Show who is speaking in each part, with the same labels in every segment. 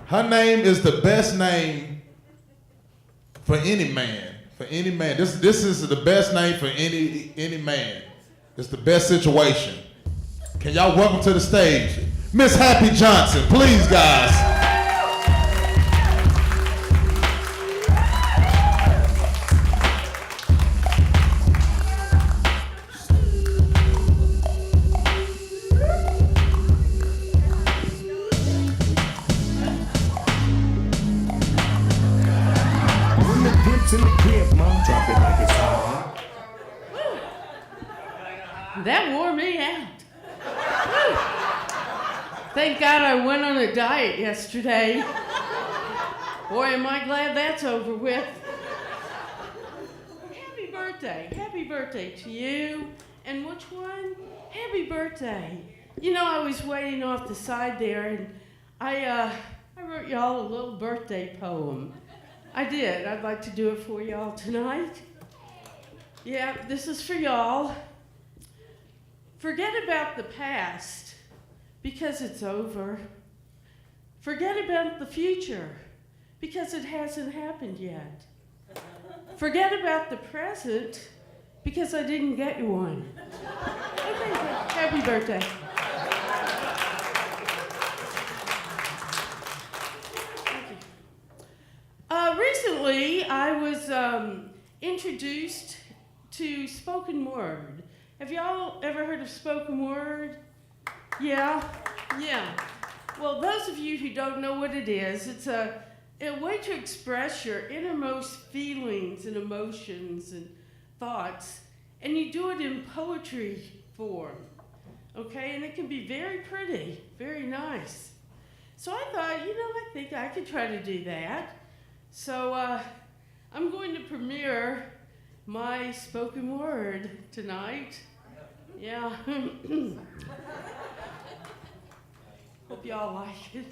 Speaker 1: Her name is the best name for any man. For any man. This is the best name for any man. It's the best situation. Can y'all welcome to the stage Miss Happi Johnson, please, guys.
Speaker 2: In the crib, Mom, drop it like it's hot.
Speaker 3: That wore me out. Thank God I went on a diet yesterday. Boy, am I glad that's over with. Happy birthday to you. And which one? Happy birthday. You know, I was waiting off the side there, and I wrote y'all a little birthday poem. I did. I'd like to do it for y'all tonight. Yeah, this is for y'all. Forget about the past, because it's over. Forget about the future, because it hasn't happened yet. Forget about the present, because I didn't get you one. Okay, happy birthday. Recently, I was introduced to spoken word. Have y'all ever heard of spoken word? Yeah? Yeah. Well, those of you who don't know what it is, it's a way to express your innermost feelings and emotions and thoughts, and you do it in poetry form, okay? And it can be very pretty, very nice. So I thought, I think I could try to do that. So I'm going to premiere my spoken word tonight. Yeah. Hope y'all like it.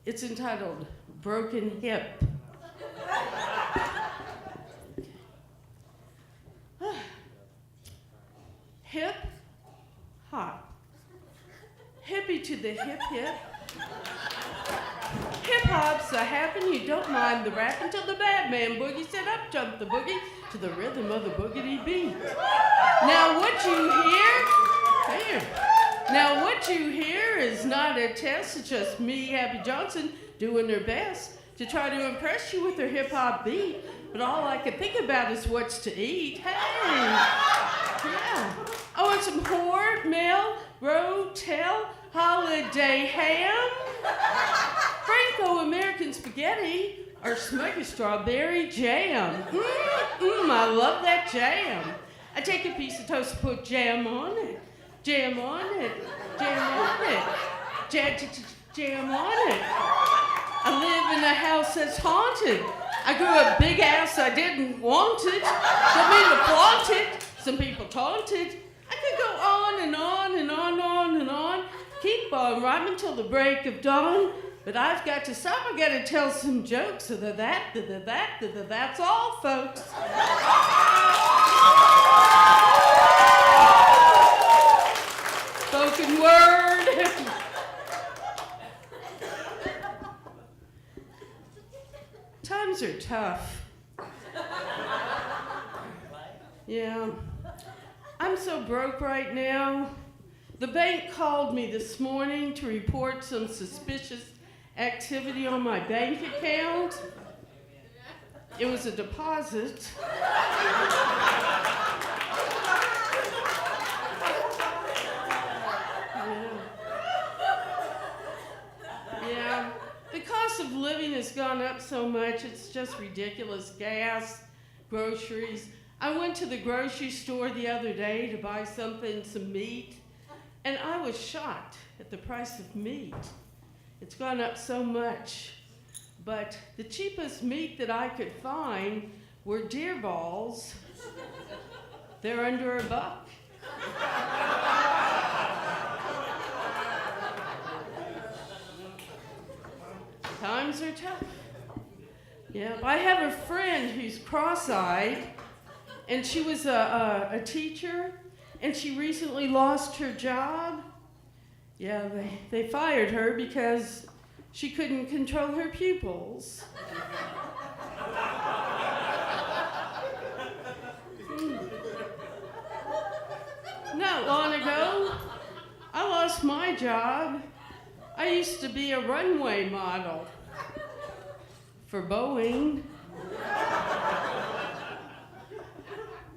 Speaker 3: It's entitled Broken Hip. Hip, hop. Hippie to the hip hip. Hip-hop's a happen, you don't mind the rap until the bad man boogie said up jump the boogie to the rhythm of the boogity beat. Now what you hear is not a test, it's just me, Happi Johnson, doing her best to try to impress you with her hip-hop beat, but all I can think about is what's to eat. Hey! Yeah. I want some Hormel, Rotel, holiday ham, Franco-American spaghetti, or smoky strawberry jam. I love that jam. I take a piece of toast and put jam on it, jam on it, jam on it, jam on it. I live in a house that's haunted. I grew a big ass I didn't want it, don't mean to flaunt it. Some people taunted. I could go on and on and on and on. Keep on rhyming till the break of dawn, but I've got to stop. I got to tell some jokes. So that's all, folks. Spoken word. Times are tough. Yeah. I'm so broke right now. The bank called me this morning to report some suspicious activity on my bank account. It was a deposit. Yeah. The cost of living has gone up so much, it's just ridiculous. Gas, groceries. I went to the grocery store the other day to buy some meat. And I was shocked at the price of meat. It's gone up so much. But the cheapest meat that I could find were deer balls. They're under $1. Times are tough. Yeah, I have a friend who's cross-eyed, and she was a teacher. And she recently lost her job, Yeah, they fired her because she couldn't control her pupils. Not long ago, I lost my job. I used to be a runway model for Boeing.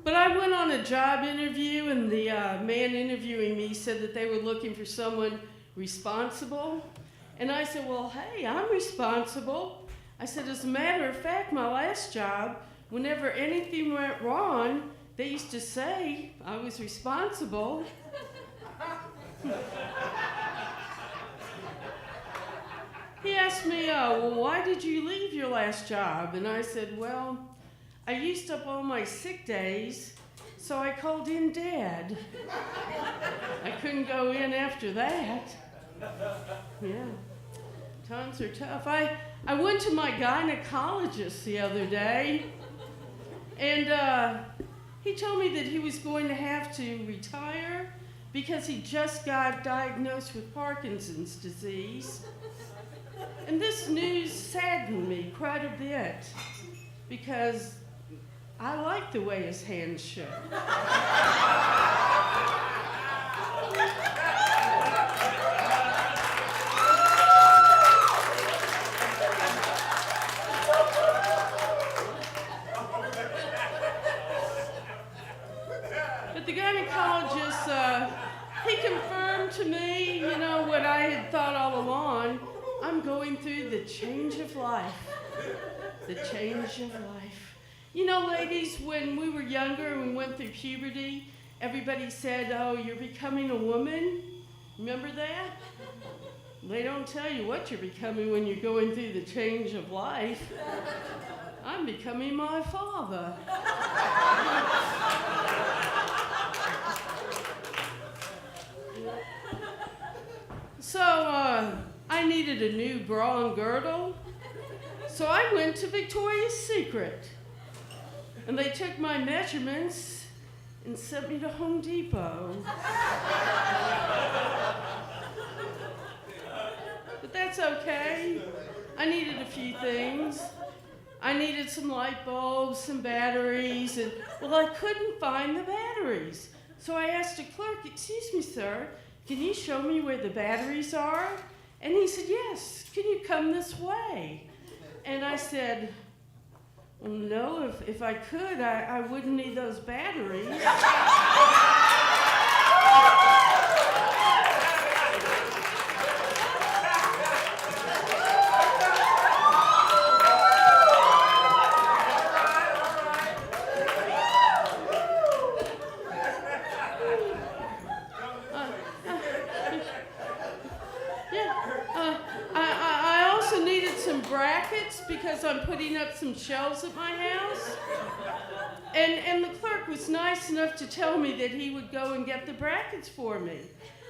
Speaker 3: But I went on a job interview, and the man interviewing me said that they were looking for someone responsible. And I said, well, hey, I'm responsible. I said, as a matter of fact, my last job, whenever anything went wrong, they used to say I was responsible. He asked me, well, why did you leave your last job? And I said, well, I used up all my sick days, so I called in dead. I couldn't go in after that. Yeah, times are tough. I went to my gynecologist the other day, and he told me that he was going to have to retire because he just got diagnosed with Parkinson's disease. And this news saddened me quite a bit because I like the way his hands shook. But the gynecologist, he confirmed to me, what I had thought all along. I'm going through the change of life. The change of life. Ladies, when we were younger and we went through puberty, everybody said, oh, you're becoming a woman. Remember that? They don't tell you what you're becoming when you're going through the change of life. I'm becoming my father. So, I needed a new bra and girdle, so I went to Victoria's Secret. And they took my measurements and sent me to Home Depot. But that's okay. I needed a few things. I needed some light bulbs, some batteries, and, I couldn't find the batteries. So I asked a clerk, excuse me, sir, can you show me where the batteries are? And he said, yes, can you come this way? And I said, well, no, if I could, I wouldn't need those batteries. I also needed some brackets because I'm putting up some shelves at my house. And the clerk was nice enough to tell me that he would go and get the brackets for me.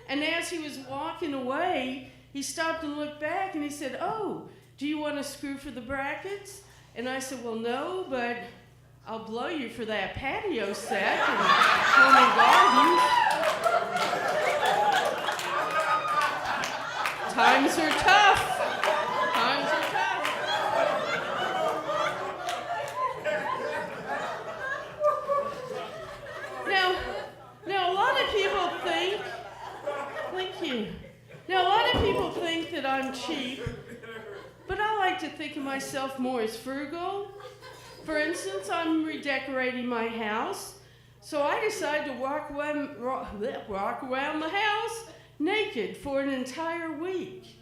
Speaker 3: And as he was walking away, he stopped and looked back and he said, oh, do you want a screw for the brackets? And I said, well, no, but I'll blow you for that patio set and home and garden. Times are tough. Times are tough. Now a lot of people think, thank you. Now a lot of people think that I'm cheap, but I like to think of myself more as frugal. For instance, I'm redecorating my house, so I decided to walk around the house naked for an entire week.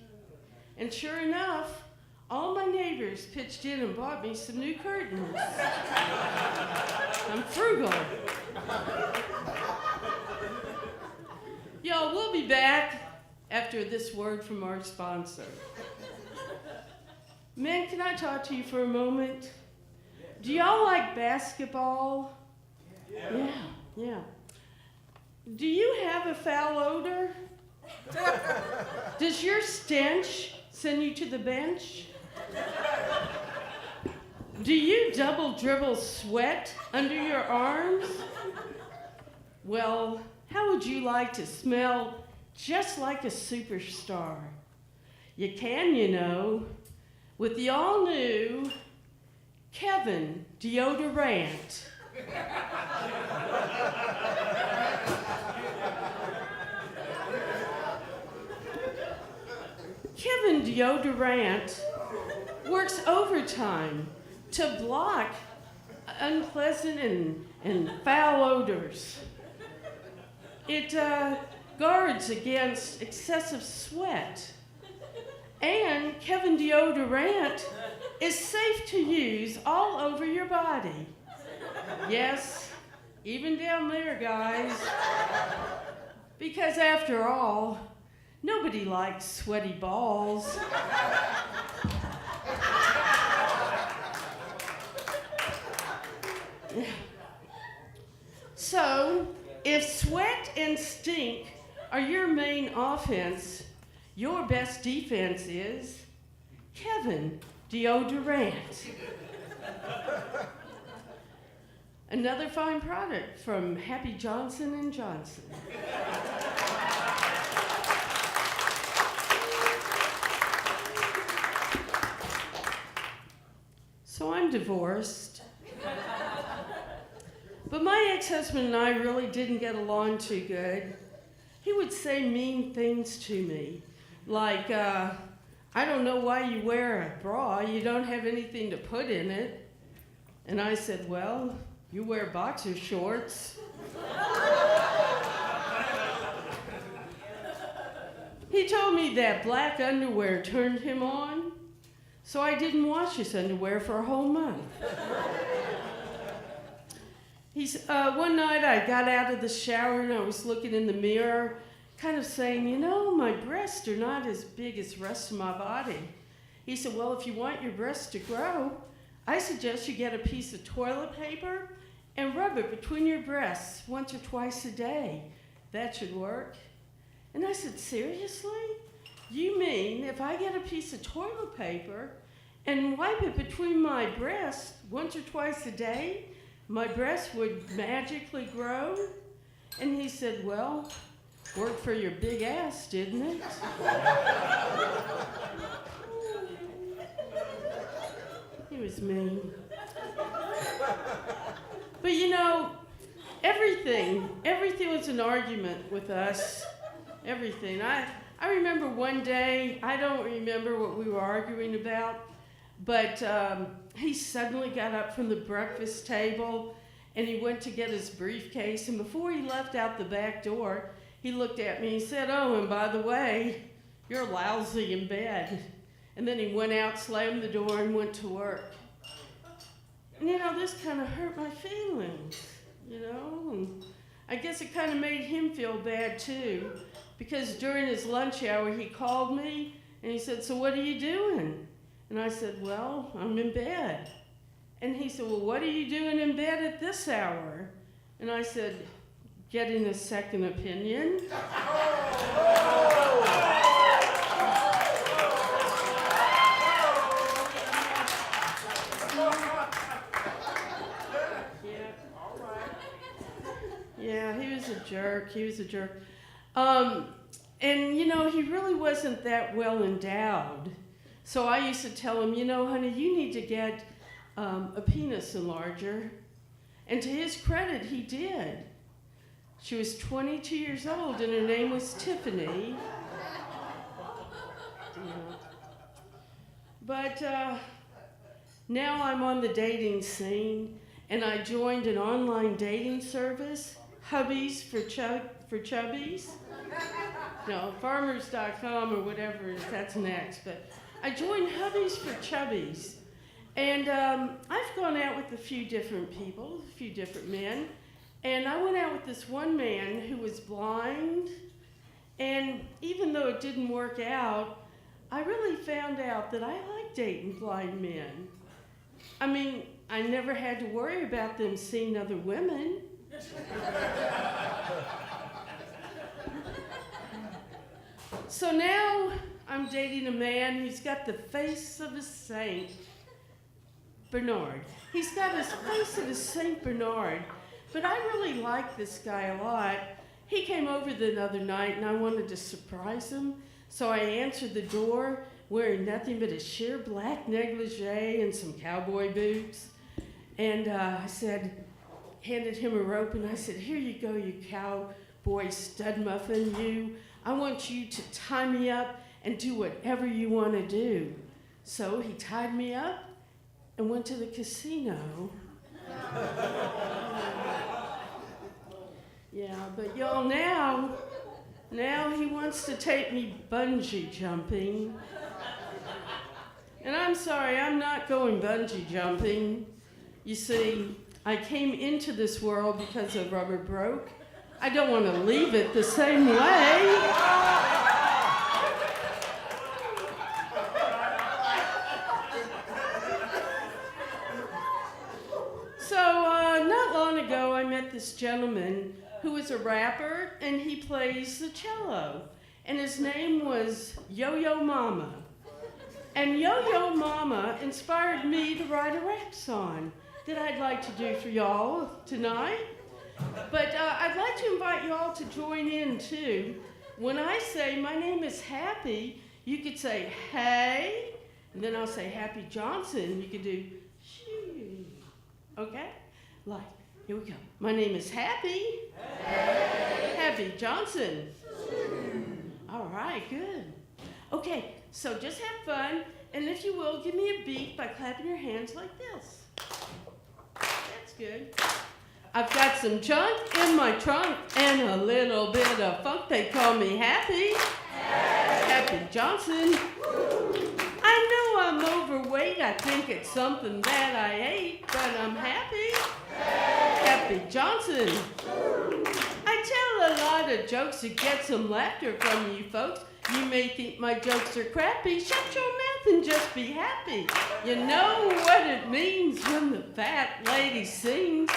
Speaker 3: And sure enough, all my neighbors pitched in and bought me some new curtains. I'm frugal. Y'all, we'll be back after this word from our sponsor. Men, can I talk to you for a moment? Do y'all like basketball? Yeah. Do you have a foul odor? Does your stench send you to the bench? Do you double dribble sweat under your arms? Well, how would you like to smell just like a superstar. You can, you know, with the all-new Kevin Deodorant. Kevin Deodorant works overtime to block unpleasant and foul odors. It guards against excessive sweat. And Kevin Deodorant is safe to use all over your body. Yes, even down there, guys. Because after all, nobody likes sweaty balls. So, if sweat and stink are your main offense, your best defense is Kevin Deodorant. Another fine product from Happy Johnson & Johnson. So I'm divorced. But my ex-husband and I really didn't get along too good. He would say mean things to me, like, I don't know why you wear a bra, you don't have anything to put in it. And I said, well, you wear boxer shorts. He told me that black underwear turned him on, so I didn't wash his underwear for a whole month. One night I got out of the shower and I was looking in the mirror, kind of saying, you know, my breasts are not as big as the rest of my body. He said, well, if you want your breasts to grow, I suggest you get a piece of toilet paper and rub it between your breasts once or twice a day. That should work. And I said, seriously? You mean if I get a piece of toilet paper and wipe it between my breasts once or twice a day, my breasts would magically grow? And he said, well, worked for your big ass, didn't it? He was mean. But you know, everything was an argument with us. Everything. I remember one day, I don't remember what we were arguing about, but he suddenly got up from the breakfast table and he went to get his briefcase, and before he left out the back door, he looked at me and said, oh, and by the way, you're lousy in bed. And then he went out, slammed the door, and went to work. And you know, this kind of hurt my feelings, you know? And I guess it kind of made him feel bad too, because during his lunch hour, he called me and he said, so what are you doing? And I said, well, I'm in bed. And he said, well, what are you doing in bed at this hour? And I said, getting a second opinion. Yeah, he was a jerk. And, you know, he really wasn't that well endowed. So I used to tell him, you know, honey, you need to get a penis enlarger. And to his credit, he did. She was 22 years old, and her name was Tiffany. But now I'm on the dating scene, and I joined an online dating service, Hubbies for Chubbies. No, farmers.com or whatever, that's next. But I joined Hubbies for Chubbies. And I've gone out with a few different people, a few different men. And I went out with this one man who was blind. And even though it didn't work out, I really found out that I like dating blind men. I mean, I never had to worry about them seeing other women. So now I'm dating a man who's got the face of a saint. Bernard. He's got his face of a Saint Bernard. But I really like this guy a lot. He came over the other night, and I wanted to surprise him. So I answered the door wearing nothing but a sheer black negligee and some cowboy boots. And I said, handed him a rope, and I said, here you go, you cowboy stud muffin, you. I want you to tie me up and do whatever you want to do. So he tied me up and went to the casino. Yeah, but y'all, now he wants to take me bungee jumping. And I'm sorry, I'm not going bungee jumping. You see, I came into this world because the rubber broke. I don't want to leave it the same way. So, not long ago, I met this gentleman who is a rapper, and he plays the cello. And his name was Yo-Yo Mama. And Yo-Yo Mama inspired me to write a rap song that I'd like to do for y'all tonight. But I'd like to invite y'all to join in, too. When I say, my name is Happi, you could say, hey, and then I'll say, Happi Johnson. You could do, shoo. Okay? Like, here we go. My name is Happi. Hey. Happi Johnson. All right, good. Okay, so just have fun, and if you will, give me a beat by clapping your hands like this. That's good. I've got some junk in my trunk and a little bit of funk. They call me Happi. Hey. Happi Johnson. I know I'm overweight. I think it's something that I ate, but I'm happy. Hey. Happi Johnson. I tell a lot of jokes to get some laughter from you folks. You may think my jokes are crappy. Shut your mouth and just be happy. You know what it means when the fat lady sings.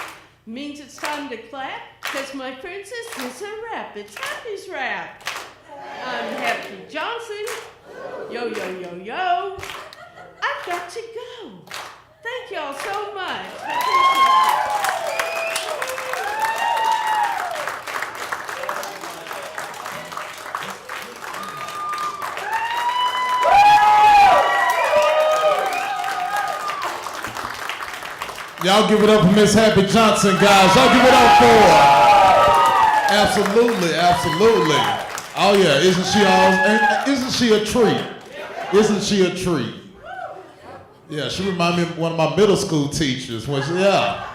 Speaker 3: Means it's time to clap, cause my princess is a rap. It's Happi's rap. I'm Happi Johnson. Yo, yo, yo, yo. I've got to go. Thank y'all so much.
Speaker 1: Y'all give it up for Miss Happi Johnson, guys. Y'all give it up for her. Absolutely, absolutely. Oh yeah, isn't she a treat? Isn't she a treat? Yeah, she reminded me of one of my middle school teachers. Yeah.